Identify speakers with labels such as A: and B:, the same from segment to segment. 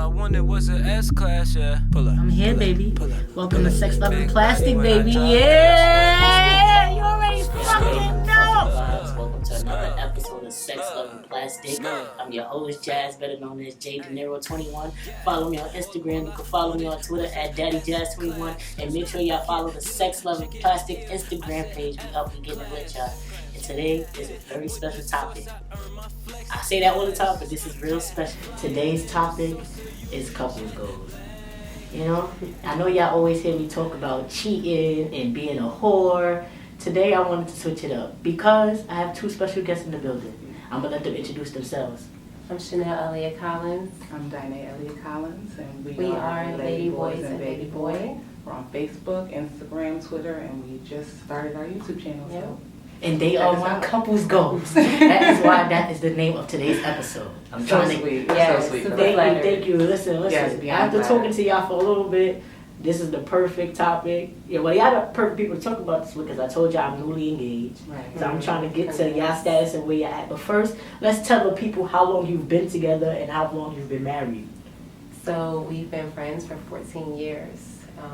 A: I wanted was an S-Class, yeah. Pull up.
B: I'm here,
A: pull
B: baby.
A: Up, pull up.
B: Welcome to Sex, Love, and
A: Big
B: Plastic,
A: body when I
B: baby.
A: drive.
B: Yeah! You already fucking know!
C: Welcome to another episode of Sex, Love, and Plastic. I'm your host, Jazz, better known as Dinea 21. Follow me on Instagram. You can follow me on Twitter at DaddyJazz21. And make sure y'all follow the Sex, Love, and Plastic Instagram page. We help you get in with y'all. And today is a very special topic. I say that all the time, but this is real special. Today's topic is couples goals. You know, I know y'all always hear me talk about cheating and being a whore. Today I wanted to switch it up because I have two special guests in the building. I'm going to let them introduce themselves.
D: I'm Chanel Elliott Collins.
E: I'm Dinea Elliott Collins, and
D: We are Lady Boys and Baby Boy.
E: We're on Facebook, Instagram, Twitter, and we just started our YouTube channel.
D: Yep.
E: So
C: And they are my couples goals. That is why that is the name of today's episode. I'm
E: so
C: trying to...
E: sweet.
D: Yes,
E: So sweet.
D: super
C: Thank you. Listen.
E: Yes, beyond
C: After
E: flattered.
C: talking to y'all for a little bit, this is the perfect topic. Yeah, well, y'all the perfect people to talk about this with because I told y'all I'm newly engaged.
E: Right.
C: So I'm trying to get to y'all status and where y'all at. But first, let's tell the people how long you've been together and how long you've been married.
D: So we've been friends for 14 years.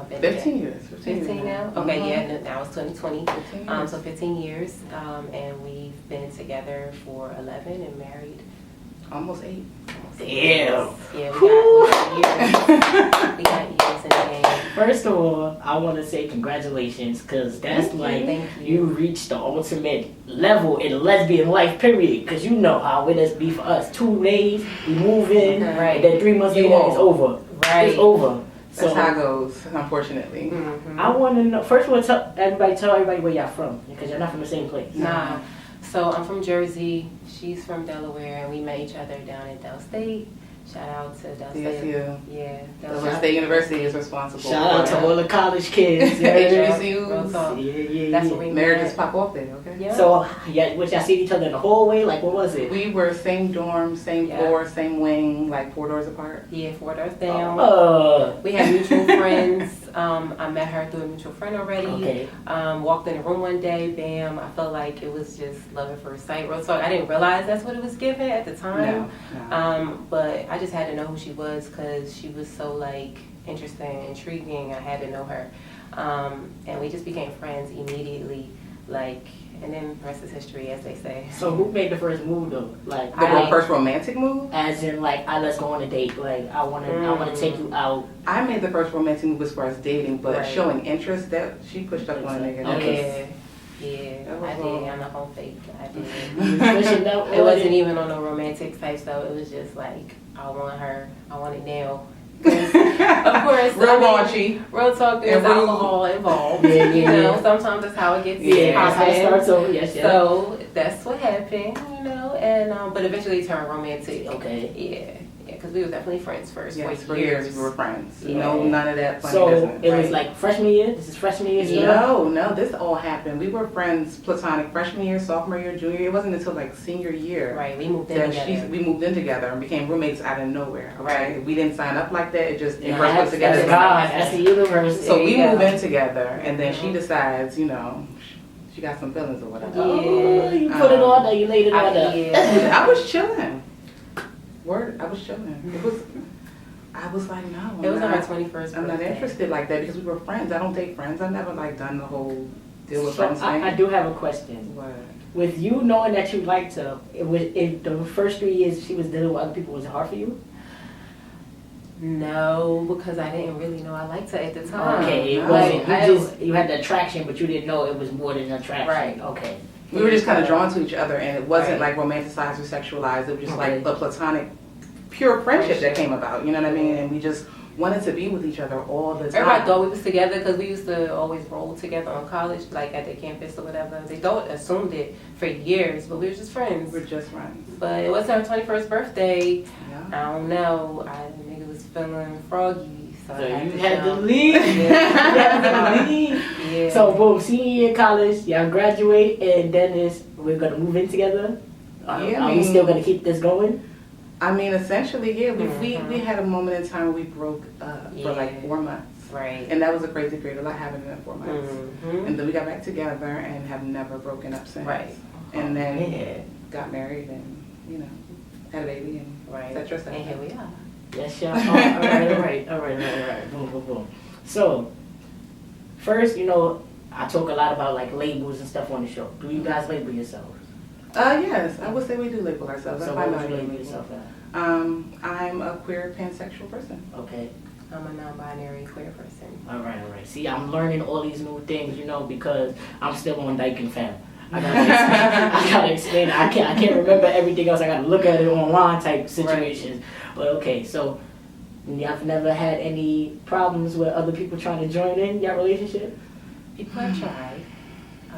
E: 15 years.
D: 15 now? Okay, yeah, now it's 2020.
E: 15 years.
D: So 15 years, and we've been together for 11 and married.
E: Almost 8.
C: Damn.
D: Yeah, we got years. We got years in the game.
C: First of all, I want to say congratulations because that's
D: Thank
C: you reached the ultimate level in lesbian life, period. Because you know how it is be for us. 2 days, we move in,
D: Right.
C: and then 3 months
E: You
C: later,
E: won't.
C: it's over.
D: Right.
C: It's over.
E: That's
C: So
E: how it goes, unfortunately.
D: Mhm.
C: I want to know, first of all, tell everybody where y'all from because you're not from the same place.
D: Nah. So I'm from Jersey. She's from Delaware, and we met each other down at Del State. Shout out to Del State.
E: DSU.
D: Yeah.
E: Delaware State University is responsible.
C: Shout out to all the college kids.
E: Yeah,
C: Yeah,
D: Real talk.
C: yeah.
D: That's what we
E: Marriages
D: met.
E: pop off there, okay?
D: Yeah.
C: So, yeah, what y'all see each other in the hallway? Like, what was it?
E: We were same dorm, same
D: Yeah.
E: floor, same wing, like 4 doors apart.
D: Yeah, 4 doors down. We had mutual friends. I met her through a mutual friend already.
C: Okay.
D: Walked in the room one day, bam. I felt like it was just love at first sight. Real talk. I didn't realize that's what it was given at the time.
E: No.
D: But I just had to know who she was because she was so like interesting, intriguing. I had to know her. And we just became friends immediately. Like, and then the rest is history, as they say.
C: So who made the first move though? Like,
E: The first romantic move?
C: as in like, let's go on a date. Like, I wanna take you out.
E: I made the first romantic move as far as dating, but
D: Right.
E: showing interest, that she pushed up on a nigga.
C: Okay.
D: Yeah,
E: That was
D: I did.
E: wrong.
D: I'm not gonna fake. I did.
C: Pushing up
D: It
C: on
D: wasn't even on no romantic type stuff. It was just like, I want her. I want it now. 'Cause, of course,
E: Real
D: I mean,
E: raunchy.
D: real talk, there's
E: And rude.
D: alcohol involved.
C: Yeah,
D: You
C: yeah,
D: know,
C: yeah.
D: sometimes that's how it gets
E: Yeah.
C: That's how it
D: popping.
C: starts over. Yes, yeah.
D: So that's what happened, you know, and but eventually it turned romantic.
C: Okay.
D: Yeah, because we were definitely friends first
E: Yes,
D: for years.
E: we were friends.
D: Yeah.
E: No, none of that funny
C: So
E: business.
C: it was
D: Right.
C: like freshman year. This is freshman year. stuff?
E: No, this all happened. We were friends platonic freshman year, sophomore year, junior year. It wasn't until like senior year
D: Right, we moved in
E: that
D: together.
E: we moved in together and became roommates out of nowhere. Okay?
D: Right.
E: We didn't sign up like that. It just
C: Yeah,
E: first put
C: that's
E: together.
C: God. That's the universe.
E: So
D: There
E: we
D: you go.
E: move in together, and then she
D: Mhm.
E: decides, you know, she got some feelings or whatever.
C: Oh, you put it on there. You laid it on there.
D: Yeah.
E: I was chilling. Word, I was chilling. I was like, no.
D: It was on
E: I'm
D: her 21st
E: I'm not
D: birthday.
E: interested like that because we were friends. I don't date friends. I've never like done the whole deal with
C: So
E: friends thing.
C: I do have a question.
E: What?
C: With you knowing that you liked her, in the first 3 years she was dealing with other people, was it hard for you?
D: No, because I didn't really know I liked her at the time.
C: Okay, it
E: no.
C: wasn't. You had the attraction, but you didn't know it was more than attraction.
D: Right.
C: Okay.
E: We were just kind of drawn to each other, and it wasn't
D: Right.
E: like romanticized or sexualized. It was just
C: Okay.
E: like a platonic, pure friendship that came about. You know what I mean? And we just wanted to be with each other all the time.
D: Everybody thought we was together because we used to always roll together on college, like at the campus or whatever. They don't assumed it for years, but we were just friends.
E: We're just friends.
D: But it was her 21st birthday.
E: Yeah.
D: I don't know. The nigga was feeling froggy, so
C: So
D: I
C: you
D: to
C: had to
D: jump.
C: leave. You had
D: Yeah.
C: to leave.
D: Yeah.
C: So boom, senior year college, y'all graduate, and then we're gonna move in together.
E: Yeah,
C: Are we still gonna keep this going?
E: I mean, essentially, yeah. We
D: Mhm.
E: had a moment in time where we broke up for like
D: Yeah.
E: 4 months.
D: Right.
E: And that was a crazy period. A lot happened in 4 months.
D: Mhm.
E: And then we got back together and have never broken up since.
D: Right.
E: And then
C: Yeah.
E: got married and, you know, had a baby and
D: Right.
E: et cetera, et cetera.
D: And here we are.
C: Yes, y'all. All right. Boom. So, first, I talk a lot about like labels and stuff on the show. Do you guys label yourselves?
E: Yes, I would say we do label ourselves.
C: So what would you label yourself as?
E: I'm a queer pansexual person.
C: Okay.
D: I'm a non-binary queer person.
C: All right. See, I'm learning all these new things, because I'm still on Dyke fam. I gotta explain it. I can't remember everything else. I gotta look at it online type situations. Right. But okay, so y'all never had any problems with other people trying to join in your relationship?
D: People have tried.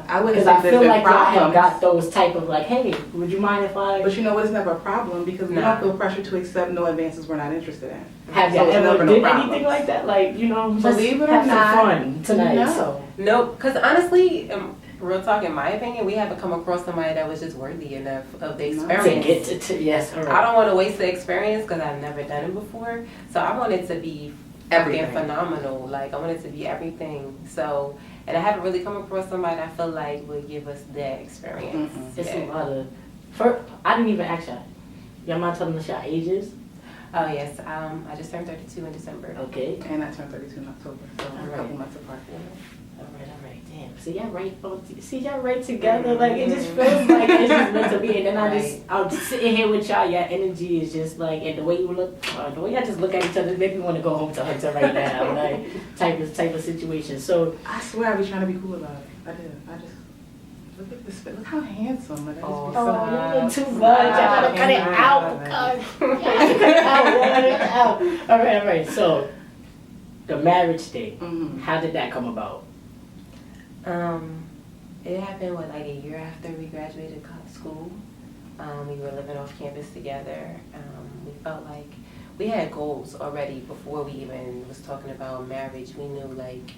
E: I wouldn't
C: Because
E: say
C: I
E: there's
C: feel
E: been
C: like y'all have
E: problems.
C: got those type of like, hey, would you mind if I...
E: But you know what? It's never a problem because we
D: Nah.
E: don't feel pressure to accept no advances we're not interested in.
C: Have
E: So
C: y'all
E: it's
C: ever
E: never no
C: did
E: problems.
C: anything like that? Like, let's
E: Believe it or
C: have some
E: not,
C: fun tonight.
E: No.
D: Nope, because honestly, real talk, in my opinion, we haven't come across somebody that was just worthy enough of the
E: No.
D: experience.
C: To get yes, all right.
D: I don't want to waste the experience because I've never done it before. So I want it to be
E: Everything.
D: fucking phenomenal. Like, I want it to be everything. So, and I haven't really come across somebody I feel like would give us that experience.
E: Mm-mm.
C: It's a
D: Yeah.
C: lot of... First, I didn't even ask y'all. Y'all mind telling us y'all ages?
D: Oh, yes. I just turned 32 in December.
C: Okay.
E: And I turned 32 in October, so we're a
C: Alright.
E: couple months apart.
C: All right. Damn. See y'all right together. Like it just feels like it's just meant to be. And then I'm just sitting here with y'all. Your energy is just like, and the way you look, the way y'all just look at each other, make me want to go home to Hunter right now. Like type of situation. So
E: I swear I be trying to be cool about it. I did. I just look at this. Look how handsome. Like, I just be so
C: you look too much. I gotta cut it out. Cut it out. All right. So the marriage thing.
E: Mhm.
C: How did that come about?
D: It happened like a year after we graduated school. We were living off campus together. We felt like we had goals already before we even was talking about marriage. We knew like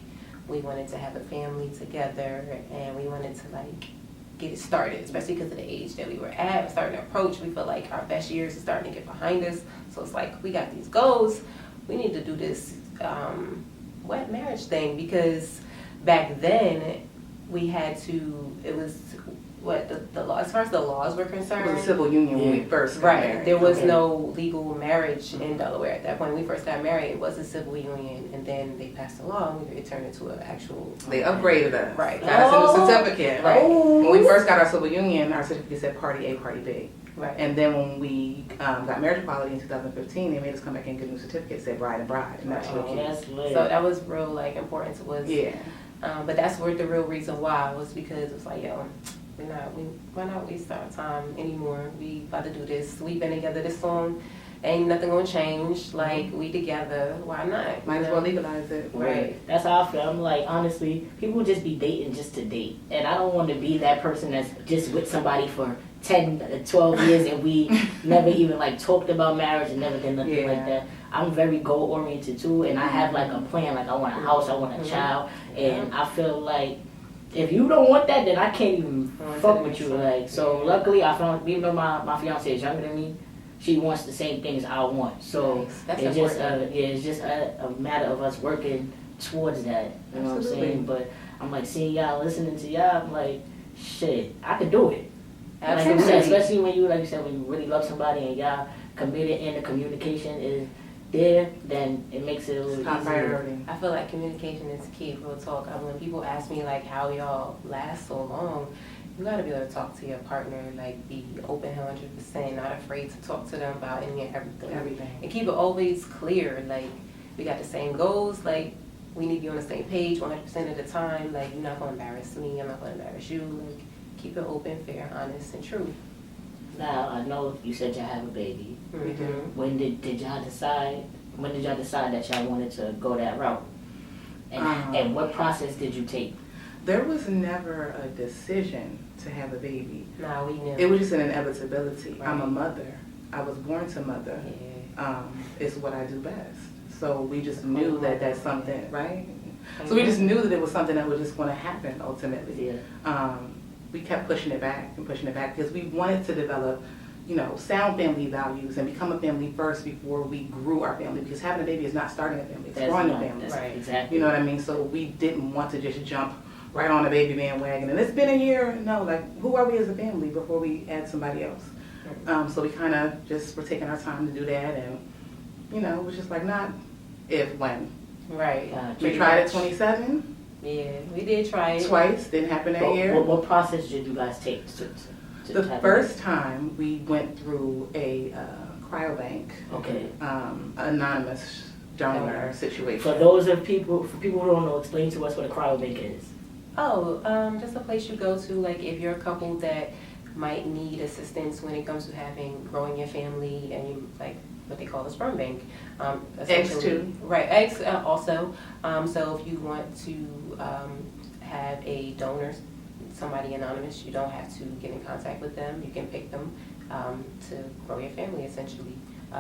D: we wanted to have a family together and we wanted to like get it started, especially because of the age that we were at, starting to approach. We felt like our best years are starting to get behind us. So it's like we got these goals. We need to do this wet marriage thing because back then we had to, it was what the law, as far as the laws were concerned.
E: It was a civil union when we first got
D: Right.
E: married.
D: There was
C: Okay.
D: no legal marriage in Delaware at that point. When we first got married, it was a civil union, and then they passed a law and it turned into an actual.
E: They upgraded us.
D: Right.
E: Got us a new certificate.
D: Right.
E: When we first got our civil union, our certificate said Party A, Party B.
D: Right.
E: And then when we got marriage equality in 2015, they made us come back and get a new certificate that said bride and bride. And that's what
C: Oh, that's lit.
D: So that was real like important to us.
E: Yeah.
D: But that's where the real reason why was because it was like, yo, why not waste our time anymore? We about to do this. We've been together this long. Ain't nothing gonna change. Like, we together. Why not?
E: Might as well legalize it.
D: Right.
C: That's how I feel. I'm like, honestly, people just be dating just to date. And I don't want to be that person that's just with somebody for 10, 12 years and we never even like talked about marriage and never did nothing like that. I'm very goal oriented too, and I have like a plan. Like I want a house, I want a child, and I feel like if you don't want that, then I can't even fuck with you. Like so, luckily I found, even though my fiance is younger than me, she wants the same things I want. So
D: That's
C: it's just
D: important.
C: it's just a matter of us working towards that. You know what I'm saying? But I'm like seeing y'all, listening to y'all. I'm like, shit, I could do it. Like you said, especially when you, like you said, when you really love somebody and y'all committed and the communication is there, then it makes it a little
E: Top
C: easier.
E: priority.
D: I feel like communication is key, real talk. When people ask me like how y'all last so long, you gotta be able to talk to your partner, like be open 100%, not afraid to talk to them about any and everything. And keep it always clear, like we got the same goals, like we need to be on the same page 100% of the time. Like you're not gonna embarrass me, I'm not gonna embarrass you. Like keep it open, fair, honest, and true.
C: Now I know you said y'all have a baby.
D: Mm-hmm.
C: When did y'all decide? When did y'all decide that y'all wanted to go that route? And what process did you take?
E: There was never a decision to have a baby.
D: Nah, we knew.
E: It was just an inevitability.
D: Right.
E: I'm a mother. I was born to mother.
D: Yeah.
E: It's what I do best. So we just knew that that's something, right? So we just knew that it was something that was just going to happen ultimately.
C: Yeah.
E: We kept pushing it back because we wanted to develop, sound family values and become a family first before we grew our family. Because having a baby is not starting a family; it's growing a family.
C: Right. Exactly.
E: You know what I mean? So we didn't want to just jump right on the baby bandwagon. And it's been a year. No, like who are we as a family before we add somebody else? So we kind of just were taking our time to do that, and You know, it was just like not if, when.
D: Right.
E: We tried at 27.
D: Yeah, we did try it.
E: Twice, didn't happen that year.
C: What process did you guys take to
E: The
C: have
E: first time we went through a cryobank,
C: Okay.
E: anonymous donor situation.
C: For those of people, for people who don't know, explain to us what a cryobank is.
D: Oh, just a place you go to, like if you're a couple that might need assistance when it comes to growing your family, and you like what they call a sperm bank.
E: Eggs too.
D: Right, eggs also. So if you want to have a donor, somebody anonymous, you don't have to get in contact with them. You can pick them to grow your family essentially.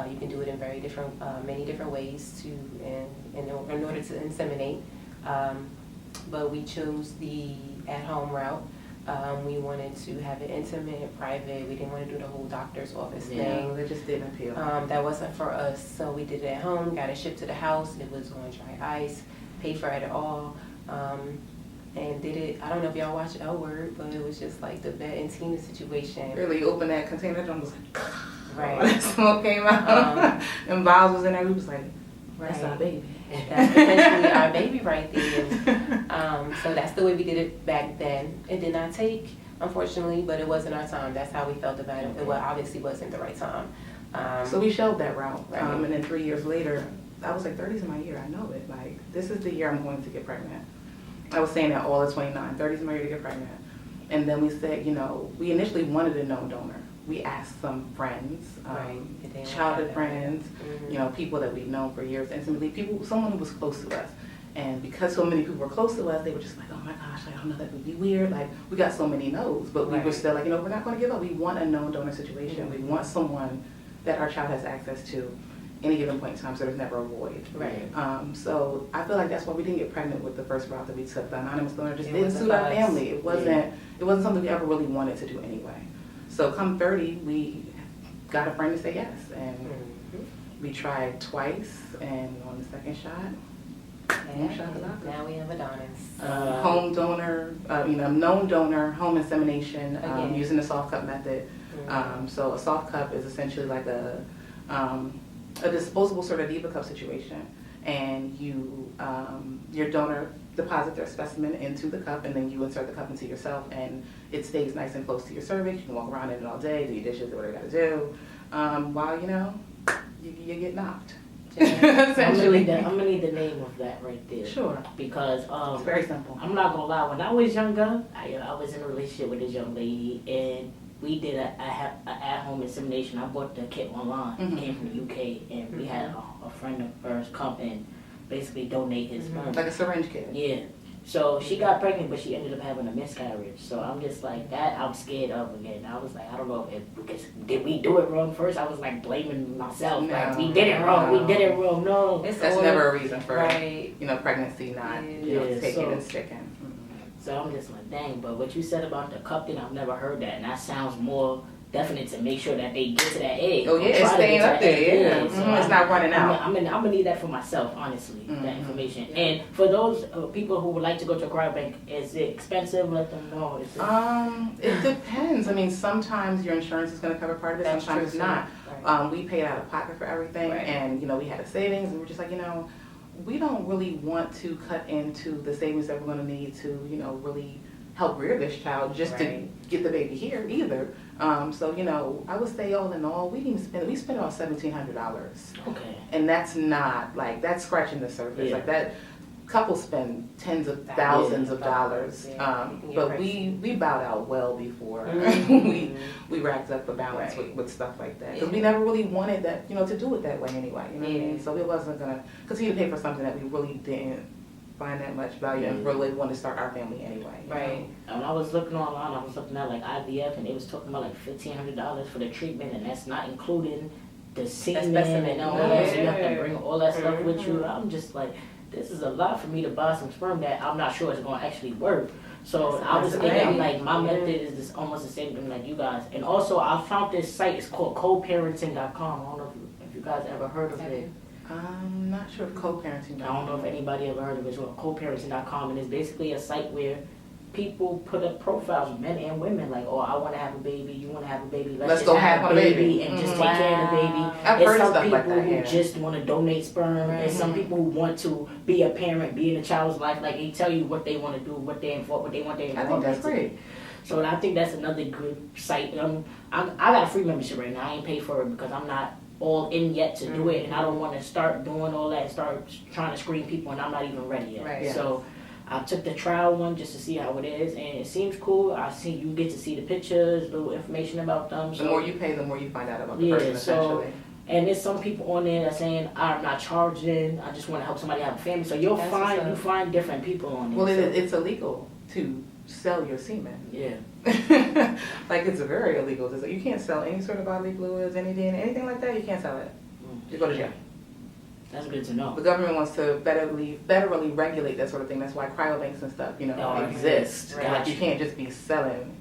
D: You can do it in many different ways in order to inseminate. But we chose the at-home route. We wanted to have it intimate, private. We didn't want to do the whole doctor's office thing.
E: That just didn't appeal.
D: That wasn't for us. So we did it at home, got it shipped to the house. It was on dry ice, paid for it all. And did it, I don't know if y'all watched L Word, but it was just like the vet and Tina situation.
E: Really opened that container, and was like,
D: right.
E: All that smoke came out. And Miles was in there, we was like, that's
D: Right.
E: our baby.
D: That's essentially our baby right there. So that's the way we did it back then. It did not take, unfortunately, but it wasn't our time. That's how we felt about it. It obviously wasn't the right time.
E: So we shelved that route.
D: Right.
E: And then 3 years later, I was like, 30's my year, I know it. Like, this is the year I'm going to get pregnant. I was saying that all at 29, 30's my year to get pregnant. And then we said, you know, we initially wanted a known donor. We asked some friends, childhood friends, you know, people that we've known for years intimately, someone who was close to us. And because so many people were close to us, they were just like, oh my gosh, I don't know, that would be weird. Like, we got so many no's, but we were still like, you know, we're not going to give up. We want a known donor situation. We want someone that our child has access to any given point in time, so there's never a void.
D: Right.
E: So I feel like that's why we didn't get pregnant with the first route that we took. The anonymous donor just didn't suit our family. It wasn't something we ever really wanted to do anyway. So come 30, we got a friend to say yes, and we tried twice, and on the second shot,
D: now we have Adonis.
E: home donor, known donor, home insemination, using the soft cup method. So a soft cup is essentially like a disposable sort of diva cup situation, and you your donor deposit their specimen into the cup, and then you insert the cup into yourself, and it stays nice and close to your cervix. You can walk around in it all day, do your dishes, do whatever you gotta do, while you get knocked.
C: I'm gonna need the name of that right there.
E: Sure.
C: Because
E: it's very simple.
C: I'm not gonna lie. When I was younger, I was in a relationship with this young lady, and we did a at-home insemination. I bought the kit online. It came from the UK, and we had a friend of hers come and basically donate his sperm.
E: Like a syringe kit.
C: Yeah. So she got pregnant, but she ended up having a miscarriage. So I'm just like, that I'm scared of again. I was like, I don't know did we do it wrong first? I was like blaming myself. Like, we did it wrong. We did it wrong. No.
E: That's never a reason for pregnancy not taking and sticking.
C: So I'm just like, dang. But what you said about the cup thing, I've never heard that, and that sounds more definite to make sure that they get to that egg.
E: Oh yeah, it's staying up there. So it's not running out.
C: I'm gonna need that for myself, honestly. That information. And for those people who would like to go to a cryobank, is it expensive? Let them know.
E: It depends. I mean, sometimes your insurance is going to cover part of it.
D: That's
E: sometimes
D: true,
E: it's not.
D: Right.
E: We paid out of pocket for everything, and we had a savings, and we're just like, we don't really want to cut into the savings that we're going to need to, really help rear this child just to get the baby here either. So, I would say all in all, we spent about $1,700.
C: Okay.
E: And that's not, that's scratching the surface.
C: Yeah.
E: Like that, couples spend tens of thousands of dollars. But we bowed out well before we racked up the balance with stuff like that. Because we never really wanted that, to do it that way anyway. You know what I mean? So it wasn't going to continue to pay for something that we really didn't find that much value and really want to start our family anyway.
C: Right. And I was looking online, I was looking at IVF, and they was talking about $1,500 for the treatment, and that's not including the semen and all that. So you have to bring all that stuff with you. I'm just like, this is a lot for me to buy some sperm that I'm not sure it's going to actually work. So I was thinking, my method is just almost the same thing like you guys. And also, I found this site. It's called coparenting.com. I don't know if you guys ever heard of it.
E: I'm not sure if co-parenting.
C: I don't know if anybody ever heard of it. It's called coparenting.com, and it's basically a site where people put up profiles, men and women, like, oh, I want to have a baby, you want to have a baby,
E: Let's
C: just
E: go
C: have a baby and just
E: Mhm.
C: take care of the baby.
E: I've
C: There's
E: heard of
C: some
E: stuff
C: people
E: like that,
C: who
E: yeah.
C: just want to donate sperm. There's some people who want to be a parent, be in a child's life. Like, they tell you what they want to do, what they want their
E: I think
C: involvement
E: that's
C: to be.
E: great.
C: So I think that's another good site. I got a free membership right now. I ain't paid for it because I'm not all in yet to do it, and I don't want to start doing all that and start trying to screen people, and I'm not even ready yet.
D: Right.
E: Yeah.
C: So I took the trial one just to see how it is, and it seems cool. You get to see the pictures, little information about them.
E: The
C: So,
E: more you pay, the more you find out about the
C: Yeah,
E: person,
C: so-
E: essentially.
C: and there's some people on there that saying I'm not charging. I just want to help somebody have a family. So
D: That's what's up.
C: you find different people on there.
E: Well,
C: so,
E: it's illegal to sell your semen.
C: yeah.
E: Like, it's very illegal. You can't sell any sort of bodily fluids, any DNA, anything like that. You can't sell it. You go to jail.
C: That's good to know.
E: The government wants to federally regulate that sort of thing. That's why cryobanks and stuff,
C: Oh,
E: exist.
C: right.
E: Like, you can't just be selling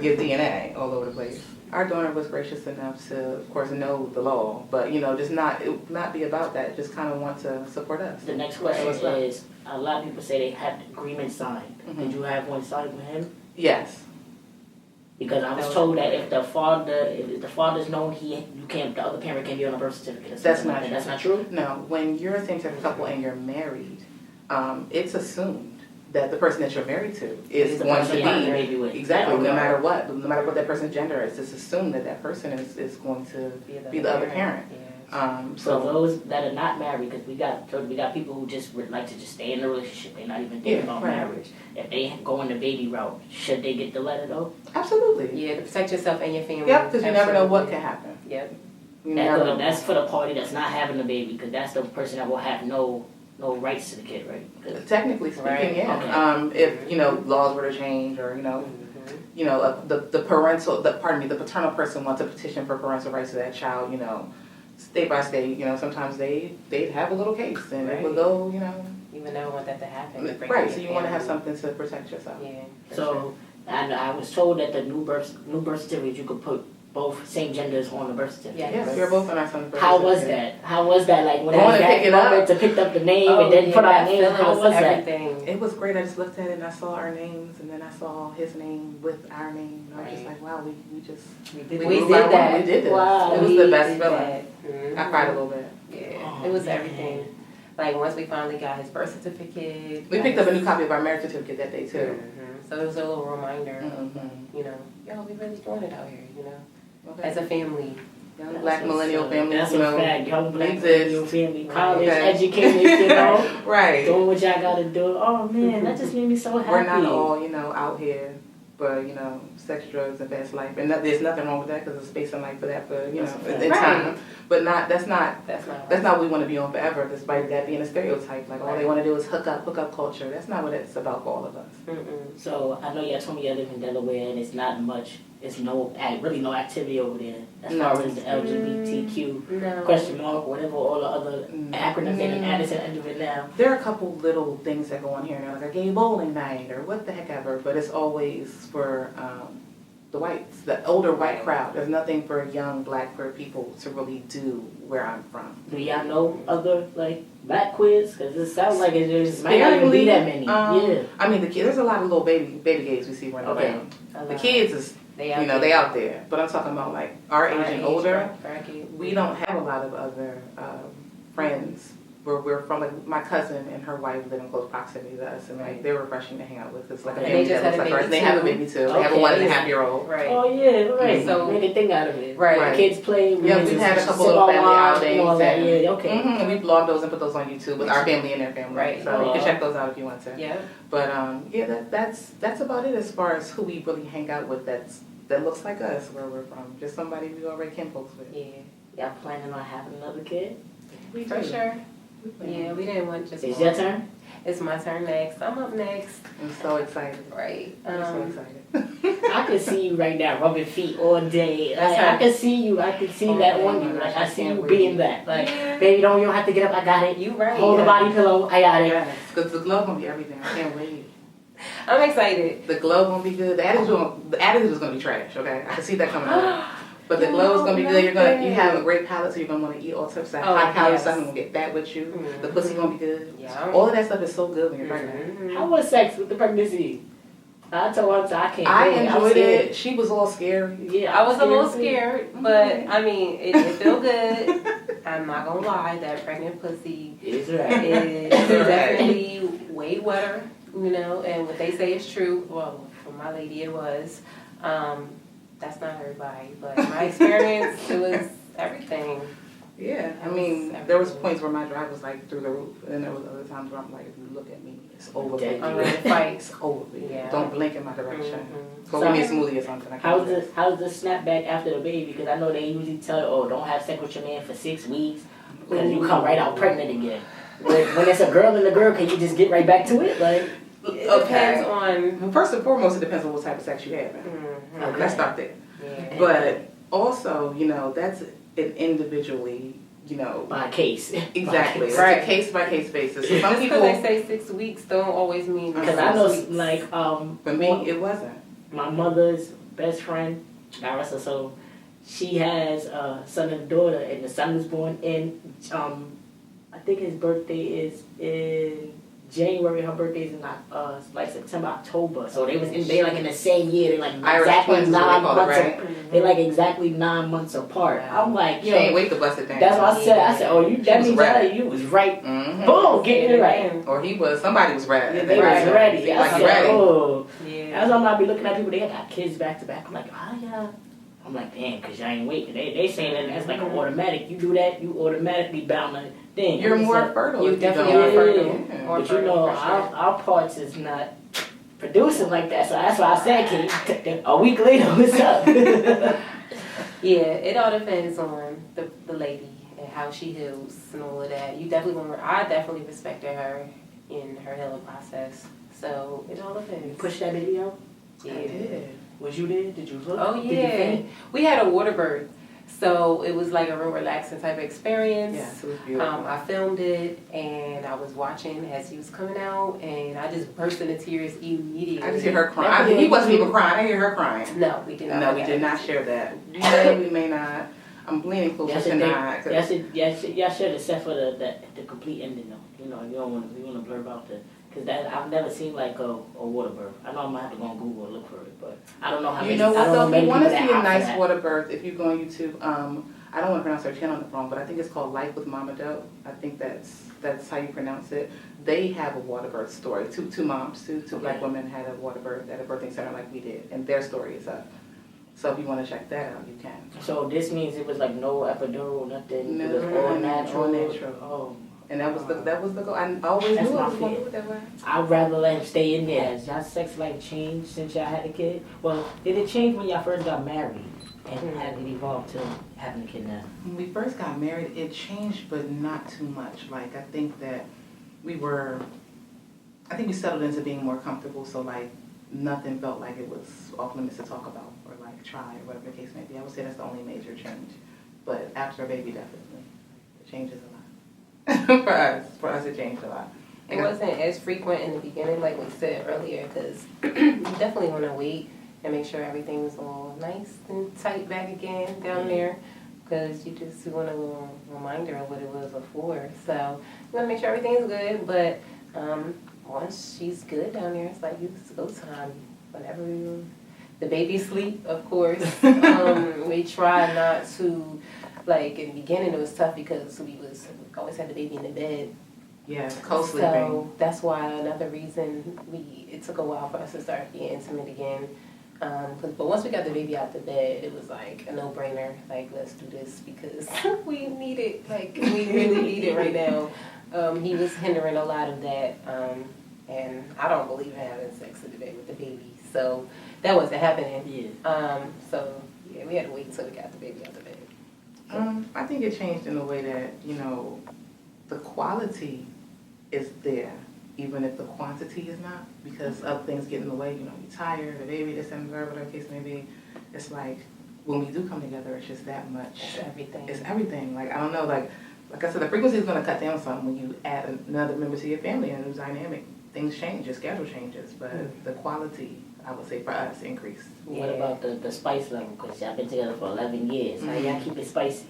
E: your DNA all over the place. Our donor was gracious enough to, of course, know the law, but just not be about that. Just kind of want to support us.
C: The next question
E: What's up?
C: is, a lot of people say they had the agreement signed. Did you have one signed with him?
E: Yes.
C: Because I was told that if the father's known, the other parent can't be on a birth certificate. or
E: That's
C: something
E: not
C: like that.
E: true.
C: That's not true?
E: No, when you're a same-sex couple and you're married, it's assumed that the person that you're married to is
C: the
E: going
C: person
E: to
C: you're having a
E: be
C: baby with.
E: exactly
C: Okay.
E: no matter what that person's gender is. It's assumed that that person is going to be the other parent.
D: Yeah.
C: So those that are not married, because we got people who just would like to just stay in a relationship. They're not even thinking about
E: right.
C: marriage. If they go in the baby route, should they get the letter though?
E: Absolutely.
D: Yeah, to protect yourself and your family.
E: Yep, because you never know what
D: Absolutely.
E: can happen.
D: Yep.
E: You never know.
C: That's for the party that's not having the baby, because that's the person that will have no rights to the kid, right? 'Cause-
E: Technically speaking,
D: Right.
E: yeah.
C: Okay.
E: If laws were to change, or the paternal person wants to petition for parental rights to that child, state by state, sometimes they'd have a little case, and it would go,
D: You would never want that to happen. to break
E: right.
D: up
E: So
D: your
E: you want to have
D: family.
E: something to protect yourself.
D: Yeah. for sure.
C: So, and I was told that the new birth certificate, you could put both same genders on the birth certificate.
D: Yeah.
E: Yes, you're both on our son's birth
C: How was
E: certificate.
C: that? How was that? Like when
E: Going
C: I
E: to pick it up?
C: moment to pick up the name
D: Oh,
C: and then
D: yeah,
C: put our
D: that
C: name,
D: feeling
C: how was that?
D: everything.
E: It was great. I just looked at it and I saw our names, and then I saw his name with our name. And I was just
C: Right.
E: like, wow, we just
D: We
E: moved
D: did
E: by one.
D: that.
E: We did this.
C: Wow.
E: It was
D: We
E: the best
D: did
E: feeling.
D: that.
E: I cried a little bit.
D: Yeah,
C: Oh,
D: it was
C: man.
D: everything. Like once we finally got his birth certificate.
E: We picked up a new copy of our marriage certificate that day too.
D: Mhm. So it was a little reminder,
E: Mm-hmm.
D: we really doing it out here,
E: Okay.
D: as a family.
E: Young
C: That's
E: black
C: what's
E: millennial
C: up.
E: family,
C: That's a fact. Young black
E: exist.
C: millennial family, college,
E: Okay.
C: educated,
E: Right.
C: doing what y'all gotta do. Oh man, that just made me so happy.
E: We're not all, out here, but, sex, drugs, and fast life. And there's nothing wrong with that, because there's space in life for that, in
D: Right.
E: time. But that's not
D: That's not
E: what we want to be on forever, despite that being a stereotype. Like, all they want to do is hook up culture. That's not what it's about for all of us.
D: Mm-mm.
C: So I know y'all told me y'all live in Delaware, and it's not much. It's really no activity over there as
E: No.
C: far as the LGBTQ
D: No.
C: question mark, whatever all the other acronyms they done added to the end of it now.
E: There are a couple little things that go on here and there, like a gay bowling night or what the heck ever, but it's always for the whites, the older white crowd. There's nothing for young black queer people to really do where I'm from.
C: Do y'all know other black queers? Because it sounds like it just might not even be that many. Yeah.
E: I mean, there's a lot of little baby gays we see running
C: Okay.
E: around.
D: A
E: The
D: lot.
E: kids is,
D: They
E: they out there. But I'm talking about like our age and older.
D: bracket.
E: We don't have a lot of other friends where we're from. Like my cousin and her wife live in close proximity to us, and like they're refreshing to hang out with. It's like a
D: And
E: family
D: they just
E: that looks
D: had a
E: like ours.
D: baby
E: They have a
D: too.
E: baby too. They have a
C: Okay.
E: 1.5-year-old.
D: Right.
C: Oh yeah, right.
D: So-
C: So make a thing out of it.
D: Right.
E: Right.
C: Kids play.
E: Yeah, we've had a couple of
C: sit
E: family
C: around
E: outings.
C: and all that.
E: and-
C: Yeah, okay.
E: And we blog those and put those on YouTube with our family and their family.
D: Right.
E: So you can check those out if you want to.
D: Yeah.
E: But that's about it as far as who we really hang out with. That looks like us, where we're from. Just somebody we already can folks with.
D: Yeah.
C: Y'all planning on having another kid?
E: We
D: For
E: do.
D: sure.
E: We plan.
D: Yeah, we didn't want just
C: It's
D: one.
C: your turn.
D: It's my turn next. I'm up next.
E: I'm so excited.
D: Right.
E: I'm so excited.
C: I can see you right now rubbing feet all day.
D: That's
C: Like,
D: her.
C: I can see you. I can see
E: Oh,
C: that
E: oh
C: on
E: my
C: you.
E: gosh,
C: Like
E: I
C: I see
E: can't
C: you
E: wait.
C: being that. Like,
D: Yeah.
C: baby, you don't have to get up. I got it.
D: You right.
C: Hold the body pillow. I got it.
E: Yes, because the glow gonna be everything. I can't wait.
D: I'm excited.
E: The glow gonna be good. The attitude is gonna be trash. Okay, I can see that coming out. But the glow is gonna be good. You have a great palate, so you're gonna want to eat all types of high calorie
D: yes.
E: stuff. And gonna get fat with you. The pussy gonna be good.
D: Yeah.
E: All of that stuff is so good when you're pregnant.
D: Mhm.
C: How was sex with the pregnancy? I told her I can't.
E: I
C: do it. I'm
E: enjoyed
C: scared.
E: it. She was all scared.
C: Yeah,
D: I was a little
C: too.
D: scared, but I mean, it felt good. I'm not gonna lie, that pregnant pussy
C: It's right.
D: is definitely way wetter, you know, and what they say is true. Well, for my lady, it was. That's not everybody, but my experience, it was everything.
E: Yeah, I
D: It
E: mean,
D: was
E: there was
D: everything.
E: points where my drive was like through the roof, and then there was other times where I'm like, if you look at me, it's over.
C: Dead.
D: I'm ready to fight.
E: It's over.
D: Yeah.
E: Don't blink in my direction.
D: Mhm.
E: Go
C: So-
E: give me a smoothie or something. I can't
C: How's
E: do
C: the how's the snapback after the baby? Because I know they usually tell you, oh, don't have sex with your man for 6 weeks because you come right out pregnant again. When it's a girl and a girl, can you just get right back to it? Like,
D: It
E: Okay.
D: depends on.
E: Well, first and foremost, it depends on what type of sex you have.
D: Mhm.
E: Let's start there.
D: Yeah.
E: But also, you know, that's an individually, you know,
C: by case.
E: exactly. It's
D: Right.
E: a case by case basis. So some
D: Just
E: people,
D: because they say 6 weeks don't always mean.
C: Because I know,
D: 6 weeks.
C: like,
E: for me, it wasn't.
C: my mother's best friend, God rest her soul, she has a son and a daughter, and the son was born in, I think his birthday is in January. Her birthday is in like September, October. So they was in the same year. They like
E: Irish
C: exactly
E: twins is what they
C: 9
E: call it,
C: months.
E: right?
C: They like exactly 9 months apart. I'm like,
E: She
C: yo,
E: ain't wait to bust it down.
C: that's what I said. I said, oh, you that
E: was
C: means
E: ready.
C: that you was right.
E: Mhm.
C: Boom, getting it right.
E: Or he was, somebody was ready.
C: They was ready.
E: Seemed
C: I
E: like he
C: said,
E: ready.
C: oh.
D: Yeah.
C: That's why I be looking at people. They got kids back to back. I'm like, oh yeah. I'm like, damn, cause y'all ain't waiting. They saying that that's like an automatic. You do that, you automatically bound to thing.
E: You're
C: I'm just
E: more
C: like,
E: fertile.
D: You
E: if
D: definitely
E: don't.
D: are fertile.
E: Yeah.
D: More
C: but you know,
D: fertile, for sure.
C: our parts is not producing like that. So that's why I said, can you, a week later, what's up?
D: Yeah, it all depends on the lady and how she heals and all of that. You definitely want. I definitely respected her in her healing process. So it all
C: You
D: depends.
C: push that baby out?
D: Yeah.
E: I did.
C: Was you there? Did you look?
D: Oh
C: Did you
D: yeah,
C: faint?
D: we had a water birth, so it was like a real relaxing type of experience.
E: Yes, it was beautiful.
D: I filmed it and I was watching as he was coming out, and I just burst into tears immediately.
E: I just hear her crying. He wasn't even crying. I hear her crying.
D: No, we did not.
E: No, we did not share that. We may, we may not. I'm leaning closer to not. 'Cause
C: Y'all should have set for the complete ending though. You know, you don't want to blur about the. Because that I've never seen like a water birth. I know I'm gonna have to go on Google and look for it, but I don't know how many.
E: You know
C: I
E: what
C: don't
E: though?
C: know
E: If
C: many
E: you want to
C: people
E: see
C: that
E: a
C: opt for
E: nice
C: that.
E: water birth, if you go on YouTube, I don't want to pronounce her channel wrong, but I think it's called Life with Mama Doe. I think that's how you pronounce it. They have a water birth story. Two moms, two black women had a water birth at a birthing center like we did, and their story is up. So if you want to check that out, you can.
C: So this means it was like no epidural, nothing.
E: No,
C: It was all natural.
E: all natural.
C: Oh.
E: And that was the goal. I always
C: That's
E: knew I
C: my
E: was going to
C: fear.
E: do it that way.
C: I'd rather let him stay in there. Has y'all sex life changed since y'all had a kid? Well, did it change when y'all first got married and had it evolved to having a kid now?
E: When we first got married, it changed, but not too much. Like, I think that we settled into being more comfortable, so like nothing felt like it was off limits to talk about or like try or whatever the case may be. I would say that's the only major change. But after a baby, definitely, it changes a lot. For us, it changed a lot.
D: It wasn't as frequent in the beginning, like we said earlier, because you definitely want to wait and make sure everything's all nice and tight back again down there, because you just want a little reminder of what it was before. So you want to make sure everything's good, but once she's good down there, it's like it's go time. Whenever the baby sleep, of course. We try not to, like in the beginning it was tough because we always had the baby in the bed.
E: Yeah, co-sleeping.
D: So that's why another reason it took a while for us to start being intimate again. But once we got the baby out the bed, it was like a no-brainer. Like, let's do this because we need it. Like, we really need it right now. He was hindering a lot of that. And I don't believe in having sex in the bed with the baby. So that wasn't happening.
C: Yeah.
D: So, yeah, we had to wait until we got the baby out the bed.
E: I think it changed in a way that, you know, the quality is there, even if the quantity is not, because other things get in the way. You know, you're tired, the baby, this and whatever the case may be. It's like when we do come together, it's just that much.
D: It's everything.
E: It's everything. Like, I don't know, like I said, the frequency is going to cut down some when you add another member to your family and a new dynamic. Things change, your schedule changes, but the quality, I would say, for us, increased.
C: What about the spice level? Because y'all been together for 11 years. How y'all keep it spicy?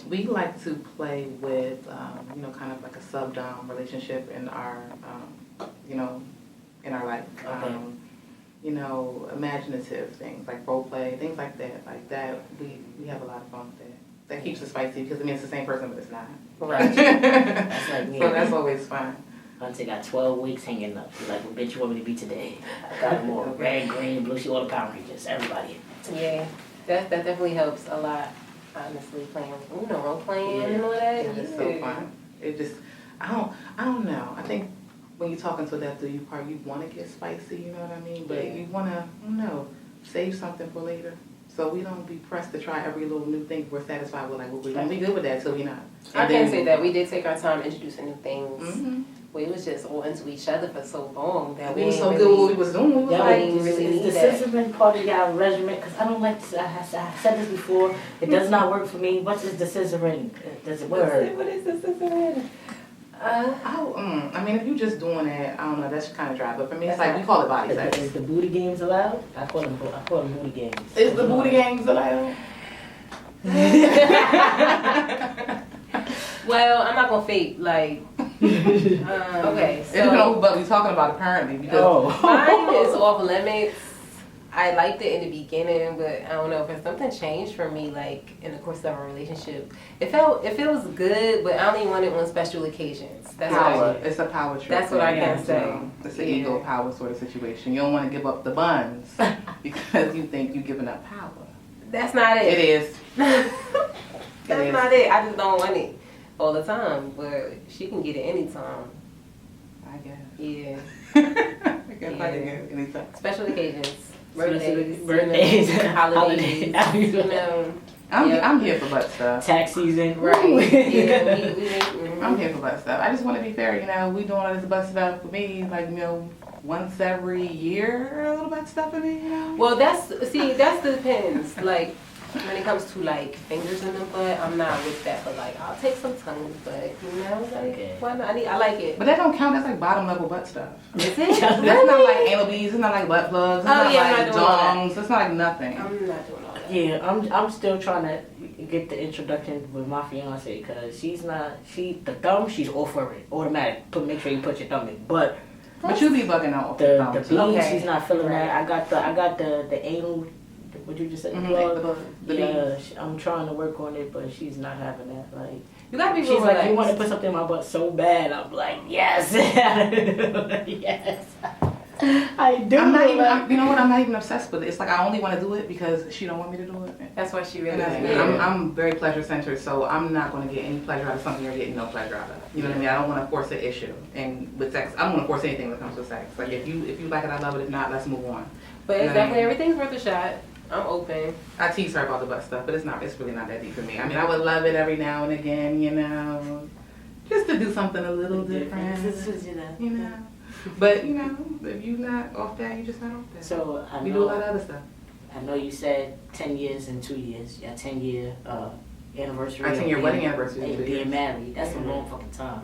E: We like to play with, you know, kind of like a sub-dom relationship in our, you know, in our life.
C: Okay.
E: You know, imaginative things like role play, things like that. Like that, we have a lot of fun with that. That keeps it spicy because I mean it's the same person, but it's not.
C: Right. That's like me.
E: So that's always fun.
C: Hunter got 12 weeks hanging up. She's like, what bitch you want me to be today? I got more red, green, blue. She all the Power Rangers. Everybody.
D: Yeah, that definitely helps a lot. Honestly, playing, role playing and all that.
E: Yeah, it's so fun. It just, I don't know. I think when you're talking to that through you part, you want to get spicy, you know what I mean? But you want to, I don't know, save something for later. So we don't be pressed to try every little new thing. We're satisfied with like, well, we're going to be good with that till we're not.
D: I can say that we did take our time introducing new things.
E: Mm-hmm.
D: We was just all into each other for so long that
E: We was so good with what we was doing. We was like,
C: is the scissoring part of your regimen? Because I don't like to, I said this before, it does not work for me. What is the scissoring? Does it work?
D: What is the scissoring?
E: I mean, if you're just doing it, I don't know, that's kind of dry. But for me, it's like, we call it body sex.
C: Is the booty games allowed? I call them booty games.
E: Is the booty games allowed?
D: Well, I'm not gonna fake, like, okay,
E: It depends on what we're talking about apparently. Because
D: mine is off limits. I liked it in the beginning, but I don't know if something changed for me, like, in the course of our relationship. It feels good, but I only want it on special occasions. That's
E: power.
D: what
E: It's a power trip.
D: That's what I can say.
E: It's an ego power sort of situation. You don't want to give up the buns because you think you're giving up power.
D: That's not it.
E: It is.
D: That's not it. I just don't want it all the time, but she can get it anytime.
E: I guess.
D: Yeah.
E: I guess I can get it anytime.
D: Special occasions.
C: Birthdays,
D: holidays, you know.
E: I'm here for butt stuff.
C: Tax season.
D: Right. Yeah,
E: I'm here for butt stuff. I just want to be fair, you know, we doing all this butt stuff for me, like, you know, once every year, a little butt stuff for me, you know?
D: Well, that depends. Like, when it comes to, like, fingers in the butt, I'm not with that, but, like, I'll take some tongue, but, you know, like, why not? I like it.
E: But that don't count, that's like bottom level butt stuff.
D: Is it?
E: That's not like anal beads, it's not like butt plugs, it's not
D: yeah,
E: like dongs, it's not like nothing.
D: I'm not doing all that.
C: Yeah, I'm still trying to get the introduction with my fiance because the thumb, she's all for it, automatic. Make sure you put your thumb in, but
E: you be bugging out off
C: the
E: thumb,
C: beans,
E: too.
C: she's not feeling that. I got the anal. What you just said?
E: The
C: I'm trying to work on it, but she's not having that. Like,
D: you gotta be.
C: She's like, you want to put something in my butt so bad. I'm like, yes, yes, I do.
E: You know what? I'm not even obsessed with it. It's like I only want to do it because she don't want me to do it.
D: That's why she really.
E: I'm very pleasure centered, so I'm not going to get any pleasure out of something you're getting no pleasure out of. You know what I mean? I don't want to force an issue, and with sex, I don't want to force anything when it comes to sex. Like if you like it, I love it. If not, let's move on.
D: But it's definitely everything's worth a shot. I'm open.
E: I tease her about the butt stuff, but it's really not that deep for me. I mean, I would love it every now and again, you know, just to do something a little different, you know. But, you know, if you're not off that, you're just not off that.
C: So
E: we do a lot of other stuff.
C: I know you said 10 years and 2 years. Yeah, 10-year anniversary.
E: Our 10-year wedding anniversary.
C: Being married. That's a long fucking time.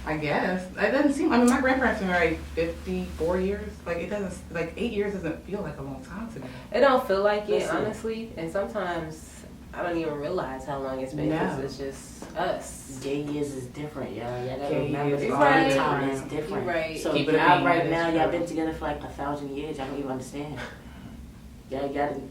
E: I guess. It doesn't seem, I mean, my grandparents were married 54 years. Like, it doesn't, like, 8 years doesn't feel like a long time to me.
D: It don't feel like it, honestly. And sometimes I don't even realize how long it's been because it's just us.
C: Gay years is different, y'all. Y'all gotta
E: Gay
C: remember
E: years
C: the
E: is
C: time is different.
D: Right.
C: So
E: Keep it
C: y'all
E: being,
C: right
E: that
C: now,
E: is
C: y'all
E: true.
C: been together for like 1,000 years. Y'all don't even understand. Y'all done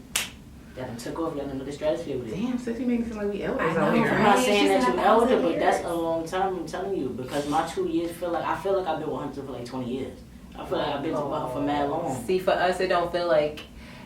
C: took off. Y'all done know the stratosphere with it.
E: Damn, sis, you make it seem like we elders
C: I
E: out
C: know,
E: here.
C: I'm not
D: Right?
C: saying
D: She's
C: that
D: been
C: you're elder,
D: 1,000
C: but that's
D: years.
C: a long time, I'm telling you. Because my 2 years I feel like I've been with Hunter for like 20 years. I feel like I've been together for mad long.
D: See, for us, it don't feel like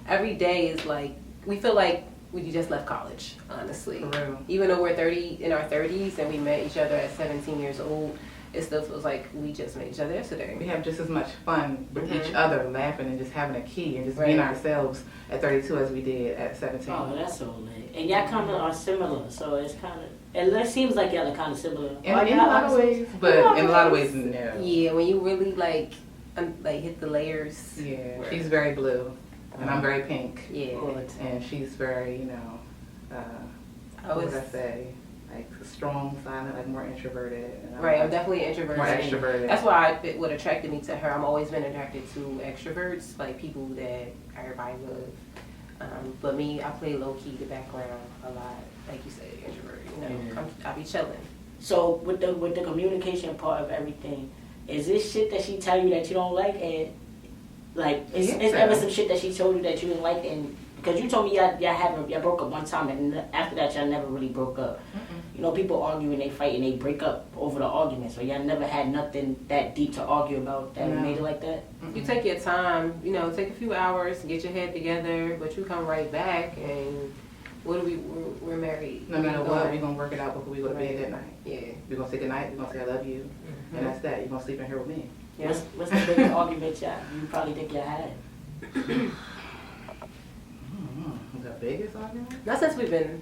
D: every day is like, we feel like we just left college, honestly.
E: For real.
D: Even though we're in our 30s and we met each other at 17 years old, it still feels like we just met each other yesterday.
E: We have just as much fun with each other, laughing and just having a key and just being ourselves at 32 as we did at 17.
C: Oh, that's so lit. And y'all kind of are similar, so it's kind of, it seems like y'all are kind of similar.
E: In a lot of ways, but in a lot of ways, no.
D: Yeah, when you really like hit the layers.
E: Yeah, she's very blue, and I'm very pink.
D: Yeah.
E: And she's very, you know, what would I say? Like strong, silent, like more introverted. And
D: Right, I'm definitely introverted.
E: More extroverted.
D: That's why what attracted me to her. I've always been attracted to extroverts, like people that everybody love. But me, I play low key the background a lot. Like you said, introvert. You know, I be chilling.
C: So with the communication part of everything, is this shit that she tell you that you don't like, and like it's
E: Yeah.
C: ever some shit that she told you that you didn't like, and because you told me y'all broke up one time, and after that y'all never really broke up. You know, people argue and they fight and they break up over the argument, so y'all never had nothing that deep to argue about that made it like that.
D: You take your time, you know, take a few hours, get your head together, but you come right back and we're married.
E: No matter what, we're gonna work it out before we go to bed that night.
D: Yeah.
E: We're gonna say goodnight, we're gonna say I love you, and that's that. You're gonna sleep in here with me.
C: Yeah. What's the biggest argument you probably think y'all had?
E: The biggest argument?
D: Not since we've been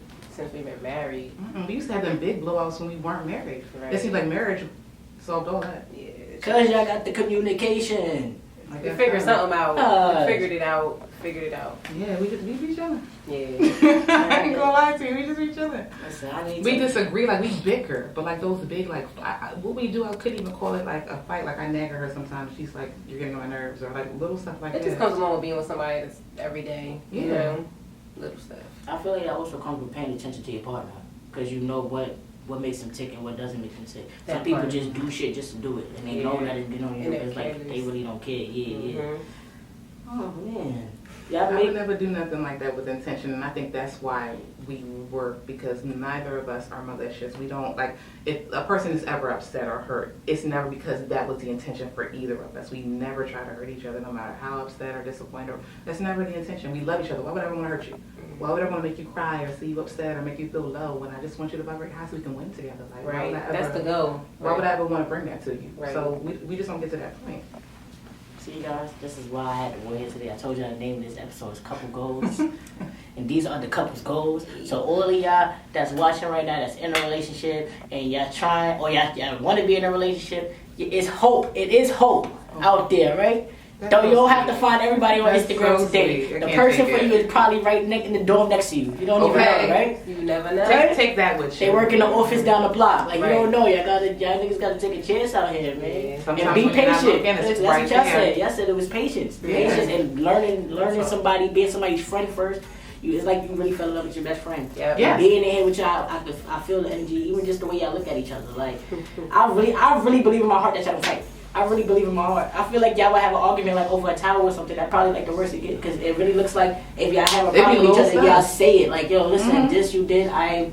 D: married.
E: We used to have them big blowouts when we weren't married.
D: Right.
E: It seems like marriage solved all that.
D: Yeah.
C: Cause y'all got the communication.
D: We figured something out. We figured it out.
E: Yeah, we be chilling.
D: Yeah.
E: I ain't gonna lie to you, we just be chilling.
C: Listen,
E: We disagree, like we bicker, but like those big, like what we do, I couldn't even call it like a fight. Like I nag at her sometimes. She's like, "You're getting on my nerves," or like little stuff like
D: It
E: that.
D: just comes along with being with somebody that's every day. You
E: Yeah.
D: know, little stuff.
C: I feel like that also comes with paying attention to your partner, because you know what makes them tick and what doesn't make them tick. Some
D: That
C: people
D: part.
C: just do shit just to do it, and they know that it's getting on your
D: And
C: nerves.
D: they're
C: Like they
D: careless.
C: really don't care. Yeah. Oh man.
E: I
C: Y'all
E: would
C: make
E: never do nothing like that with intention, and I think that's why we work, because neither of us are malicious. We don't, like, if a person is ever upset or hurt, it's never because that was the intention for either of us. We never try to hurt each other, no matter how upset or disappointed. That's never the intention. We love each other. Why would I ever want to hurt you? Why would I want to make you cry or see you upset or make you feel low when I just want you to vibrate high so we can win together? Like, why
D: Right.
E: would I
D: That's
E: ever-
D: the goal.
E: Why would I ever want to bring that to you?
D: Right.
E: So we just don't get to that point.
C: See guys, this is why I had to weigh here today. I told y'all the name of this episode is Couple Goals. And these are the couple's goals. So all of y'all that's watching right now that's in a relationship and y'all trying or y'all want to be in a relationship, it's hope. It is hope out there, right?
E: That's
C: You don't
E: so
C: have to
E: sweet.
C: find everybody on
E: That's
C: Instagram
E: so
C: today.
E: sweet. I
C: The
E: can't
C: person
E: take
C: for
E: it.
C: you is probably right in the dorm next to you. You don't even know, right?
D: You never know.
E: Take that with you.
C: They work in the office down the block. Like,
D: Right.
C: you don't know. Y'all niggas gotta take a chance out here, man.
D: Yeah.
E: Sometimes
C: And be
E: when you're not
C: patient.
E: looking, it's
C: That's
E: right
C: what y'all
E: there.
C: said. Y'all said it was patience.
E: Yeah.
C: Patience and learning somebody, being somebody's friend first. It's like you really fell in love with your best friend.
D: Yep.
E: Yeah.
C: And being in here with y'all, I feel the energy, even just the way y'all look at each other. Like, I really believe in my heart that y'all don't fight. I really believe in my heart. I feel like y'all would have an argument like over a towel or something. That's probably like the worst it gets, because it really looks like if y'all have a
E: They be
C: problem with each
E: little
C: other, y'all
E: stuff.
C: say it. Like, yo, listen, this you did, I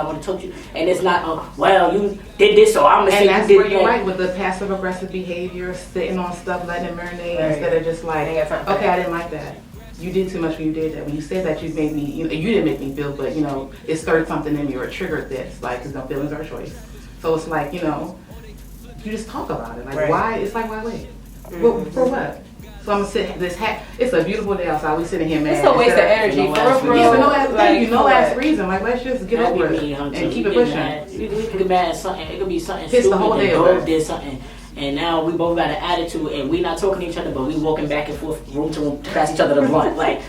C: want to talk to you. And it's not, well, you did this, so I'm going to say
E: And that's
C: you
E: where
C: did
E: you're
C: that.
E: right with the passive aggressive behavior, sitting on stuff, letting it marinate,
D: Right.
E: instead of just like,
D: Ain't got time for
E: okay,
D: that.
E: I didn't like that. You did too much when you did that. When you said that, you made me, you didn't make me feel, but it stirred something in me or it triggered this, like, because feelings are a choice. So it's like, you just talk about it. Like,
D: Right.
E: why? It's like, why wait? For what? So I'm gonna sit this hat. It's a beautiful day outside. We sitting here, man.
D: It's a waste of energy.
C: No
D: For
C: ass
D: real.
C: reason.
E: Yeah, but no ass,
D: Like,
E: no
D: for
E: ass
D: what?
E: reason. Like, let's just get over it and keep it pushing.
C: We could get mad at something. It could be something
E: Piss the
C: stupid.
E: whole
C: The
E: day
C: dog
E: away.
C: did something. And now we both got an attitude and we not talking to each other, but we walking back and forth room to room past each other the blunt. Like,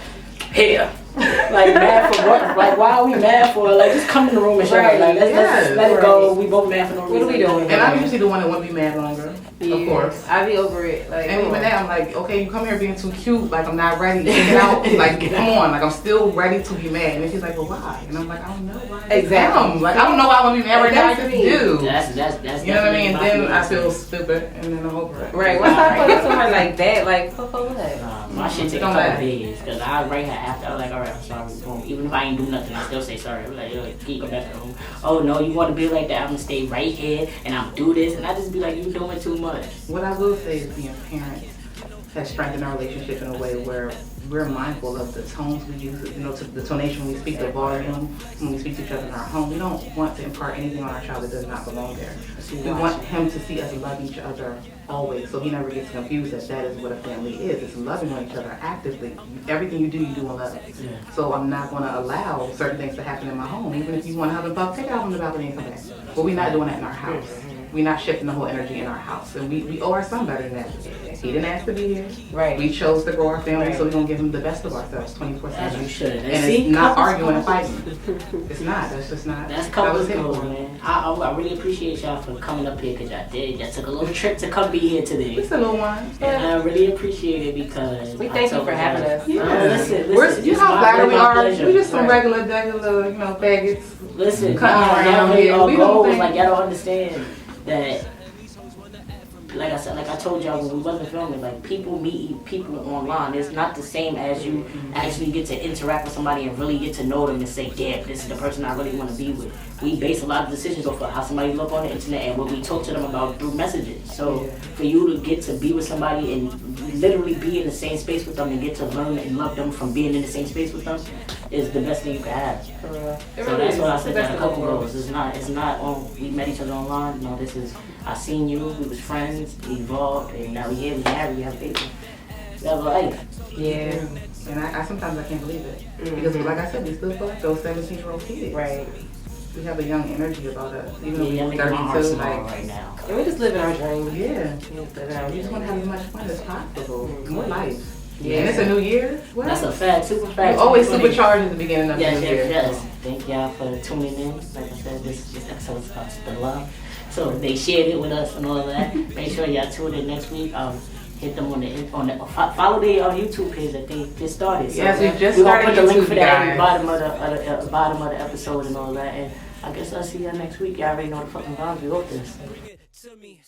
C: here. Like, mad for what? Like, why are we mad for? Like, just come in the room and shut up. Like, let's let it go. We both mad for no reason.
D: What are we doing?
E: And I'm usually the one that won't be mad longer. Of course.
D: I be over it. Like,
E: And even that, I'm like, okay, you come here being too cute, like I'm not ready to get out, like come on, like I'm still ready to be mad. And she's like, well, why? And I'm like, I don't know why.
D: Exactly.
E: Like I don't know why I want to be mad right now. I just do.
C: That's
E: You know what I mean? And
C: definitely
E: then
C: my
E: I feel
C: feelings.
E: stupid, and then I'm over it.
D: Right. What's up with someone like that? Like, for what?
C: My shit take a
E: Don't
C: couple
E: lie.
C: days, because I write her after. I was like, alright, I'm sorry. Boom. Even if I ain't do nothing, I still say sorry. I'm like, yo, can you go back to the room? Oh no, you want to be like that? I'm gonna stay right here and I'm do this, and I just be like, you doing too much.
E: What I will say is being parents has strengthened our relationship in a way where we're mindful of the tones we use, to the tonation when we speak, the volume when we speak to each other in our home. We don't want to impart anything on our child that does not belong there. We want him to see us love each other always, so he never gets confused that is what a family is. It's loving on each other actively. Everything you do in love.
C: Yeah.
E: So I'm not going to allow certain things to happen in my home. Even if you want to have a buck, take it out on the balcony and come back. But we're not doing that in our house. We're not shifting the whole energy in our house. And we owe our son better than that. He didn't ask to be here.
D: Right.
E: We chose to grow our family,
D: Right.
E: so we're going to give him the best of ourselves 24/7.
C: As you should.
E: And
C: See,
E: it's not
C: couples-
E: arguing and fighting. It's not. That's just not.
C: That's
E: that was
C: couples
E: his
C: goals,
E: goal.
C: man. I really appreciate y'all for coming up here, because y'all did. Y'all took a little trip to come be here today.
E: It's a little one.
C: And I really appreciate it, because
D: We thank you for having us.
E: Yeah.
C: Listen,
E: You know
C: it's
E: how
C: my-
E: flattered we
C: my
E: are.
C: pleasure.
E: We just some
D: Right.
E: regular, faggots.
C: Listen,
E: Cutting
C: y'all
E: around
C: really
E: here.
C: are
E: We don't
C: goals.
E: think-
C: Like, y'all don't understand that like I said, like I told y'all when we wasn't filming, like people meet people online. It's not the same as you actually get to interact with somebody and really get to know them and say, damn, this is the person I really want to be with. We base a lot of decisions off of how somebody look on the internet and what we talk to them about through messages. So for you to get to be with somebody and literally be in the same space with them and get to learn and love them from being in the same space with them is the best thing you can have. So that's what I said that a couple goals. It's not we met each other online. No, this is I seen you, we was friends, we evolved, and now we here, we married, we have baby. We have a life.
D: Yeah.
E: And I sometimes I can't believe it. Because like I said, we still feel like those 17-year-old kids.
D: Right.
E: We have a young energy about us. Even though
C: Yeah,
E: we're
C: making my heart
E: 32,
C: small
E: like,
C: right now.
D: And we just living our dreams.
E: yeah.
D: We
E: We just want to have as much fun as possible. More life.
D: Yeah.
E: And it's a new year. What?
C: That's a fact, super fact.
E: We're always
C: 2020.
E: supercharged at the beginning of the
C: Yes,
E: new year.
C: yes. Thank y'all for tuning in. Like I said, this episode is called Spin Love. So they shared it with us and all of that. Make sure y'all tune in next week. Hit them on the follow their YouTube page that they just started. So
E: Yes, we just
C: we're gonna
E: started
C: put the link
E: YouTube,
C: for that at the
E: guys.
C: bottom of the episode and all that. And I guess I'll see y'all next week. Y'all already know the fucking vibes. We hope this.
A: To me.